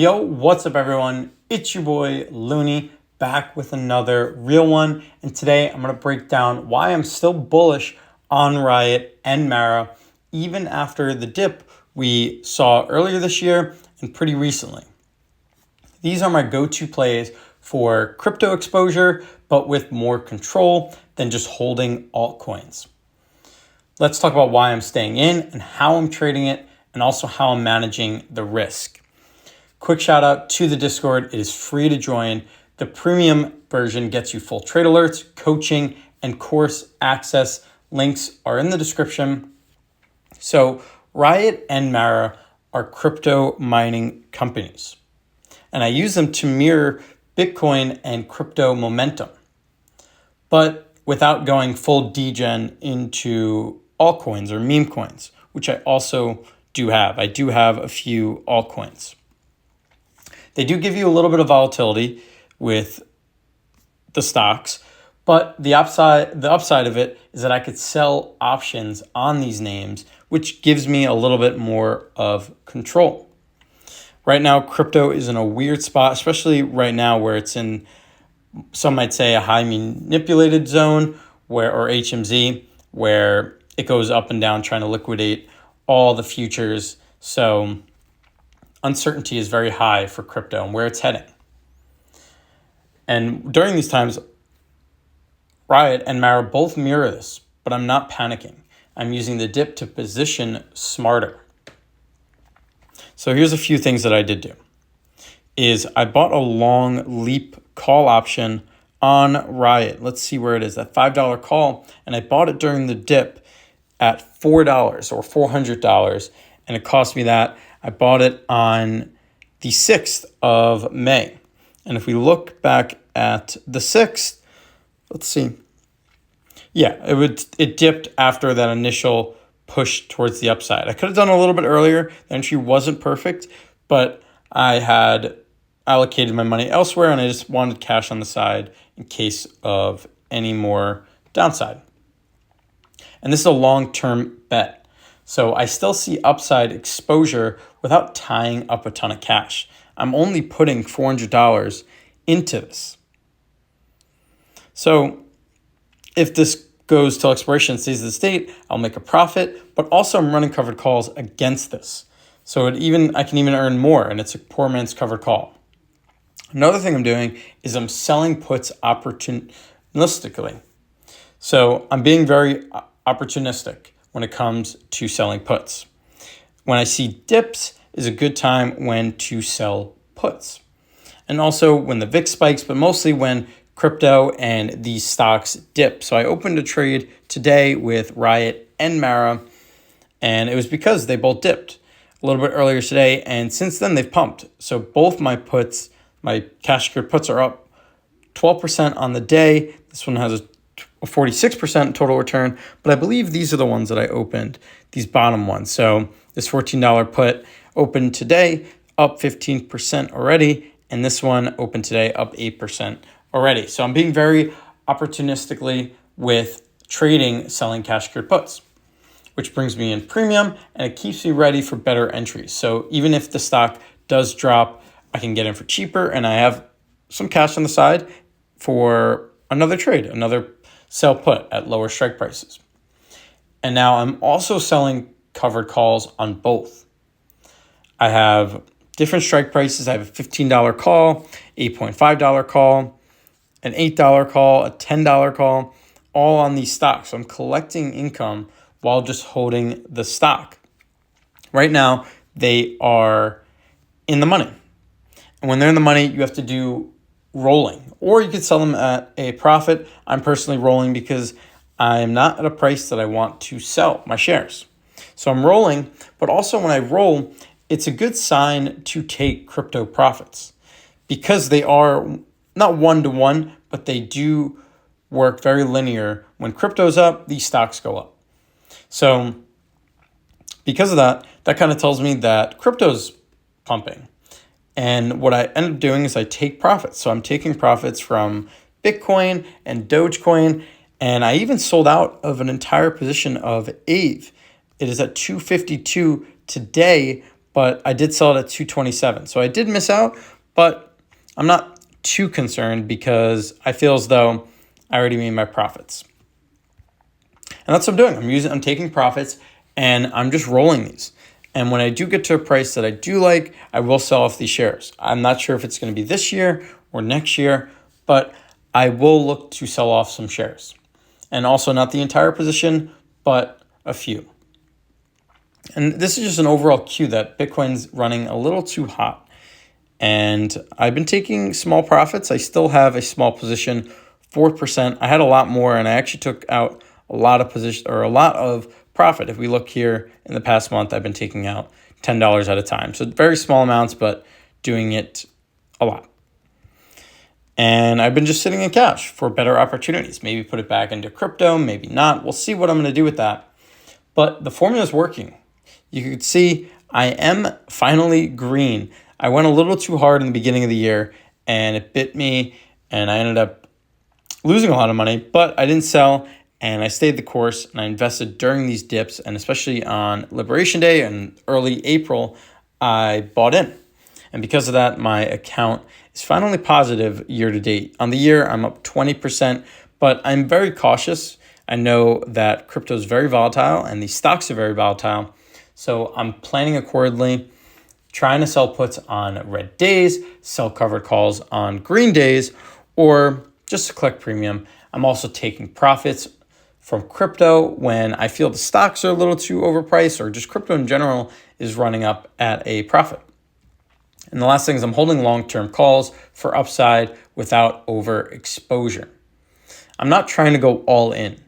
Yo, what's up everyone? It's your boy Looney back with another real one. And today I'm going to break down why I'm still bullish on Riot and Mara, even after the dip we saw earlier this year and pretty recently. These are my go-to plays for crypto exposure, but with more control than just holding altcoins. Let's talk about why I'm staying in and how I'm trading it, and also how I'm managing the risk. Quick shout out to the Discord. It is free to join. The premium version gets you full trade alerts, coaching, and course access. Links are in the description. So Riot and Mara are crypto mining companies, and I use them to mirror Bitcoin and crypto momentum, but without going full degen into altcoins or meme coins, which I also do have. I do have a few altcoins. They do give you a little bit of volatility with the stocks, but the upside of it is that I could sell options on these names, which gives me a little bit more of control. Right now, crypto is in a weird spot, especially right now where it's in, some might say, a high manipulated zone, or HMZ, where it goes up and down trying to liquidate all the futures. So uncertainty is very high for crypto and where it's heading. And during these times, Riot and Mara both mirror this, but I'm not panicking. I'm using the dip to position smarter. So here's a few things that I did do. Is I bought a long leap call option on Riot. Let's see where it is, that $5 call. And I bought it during the dip at $4 or $400. And it cost me that. I bought it on the 6th of May. And if we look back at the 6th, let's see. Yeah, it dipped after that initial push towards the upside. I could have done a little bit earlier. The entry wasn't perfect, but I had allocated my money elsewhere and I just wanted cash on the side in case of any more downside. And this is a long-term bet. So I still see upside exposure without tying up a ton of cash. I'm only putting $400 into this. So if this goes till expiration and stays at the state, I'll make a profit, but also I'm running covered calls against this. So I can even earn more, and it's a poor man's covered call. Another thing I'm doing is I'm selling puts opportunistically. So I'm being very opportunistic when it comes to selling puts. When I see dips is a good time when to sell puts. And also when the VIX spikes, but mostly when crypto and these stocks dip. So I opened a trade today with Riot and Mara, and it was because they both dipped a little bit earlier today, and since then they've pumped. So both my puts, my cash secured puts, are up 12% on the day. This one has a 46% total return, but I believe these are the ones that I opened, these bottom ones. So this $14 put opened today, up 15% already, and this one opened today, up 8% already. So I'm being very opportunistically with trading, selling cash secured puts, which brings me in premium and it keeps me ready for better entries. So even if the stock does drop, I can get in for cheaper, and I have some cash on the side for another trade, another sell put at lower strike prices. And now I'm also selling covered calls on both. I have different strike prices. I have a $15 call, $8.5 call, an $8 call, a $10 call, all on these stocks. So I'm collecting income while just holding the stock. Right now, they are in the money. And when they're in the money, you have to do rolling, or you could sell them at a profit. I'm personally rolling because I'm not at a price that I want to sell my shares. So I'm rolling, but also when I roll, it's a good sign to take crypto profits because they are not one-to-one, but they do work very linear. When crypto's up, these stocks go up. So because of that, that kind of tells me that crypto's pumping. And what I end up doing is I take profits. So I'm taking profits from Bitcoin and Dogecoin, and I even sold out of an entire position of AVE. It is at 252 today, but I did sell it at 227. So I did miss out, but I'm not too concerned because I feel as though I already made my profits. And that's what I'm doing. I'm taking profits and I'm just rolling these. And when I do get to a price that I do like, I will sell off these shares. I'm not sure if it's going to be this year or next year, but I will look to sell off some shares. And also not the entire position, but a few. And this is just an overall cue that Bitcoin's running a little too hot. And I've been taking small profits. I still have a small position, 4%. I had a lot more, and I actually took out a lot of profit. If we look here in the past month, I've been taking out $10 at a time. So very small amounts, but doing it a lot. And I've been just sitting in cash for better opportunities. Maybe put it back into crypto, maybe not. We'll see what I'm going to do with that. But the formula is working. You could see I am finally green. I went a little too hard in the beginning of the year and it bit me and I ended up losing a lot of money, but I didn't sell and I stayed the course and I invested during these dips, and especially on Liberation Day and early April, I bought in. And because of that, my account is finally positive year to date. On the year, I'm up 20%, but I'm very cautious. I know that crypto is very volatile and these stocks are very volatile. So I'm planning accordingly, trying to sell puts on red days, sell covered calls on green days, or just to collect premium. I'm also taking profits from crypto when I feel the stocks are a little too overpriced or just crypto in general is running up at a profit. And the last thing is I'm holding long-term calls for upside without overexposure. I'm not trying to go all in.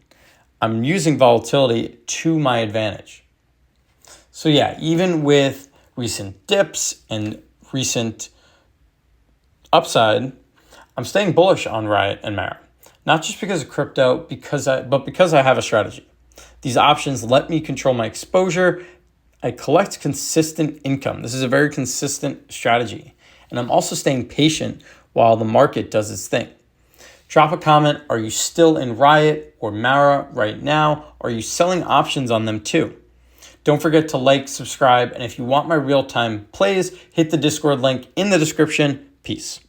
I'm using volatility to my advantage. So yeah, even with recent dips and recent upside, I'm staying bullish on Riot and Mara. Not just because of crypto, but because I have a strategy. These options let me control my exposure. I collect consistent income. This is a very consistent strategy. And I'm also staying patient while the market does its thing. Drop a comment. Are you still in Riot or Mara right now? Are you selling options on them too? Don't forget to like, subscribe, and if you want my real-time plays, hit the Discord link in the description. Peace.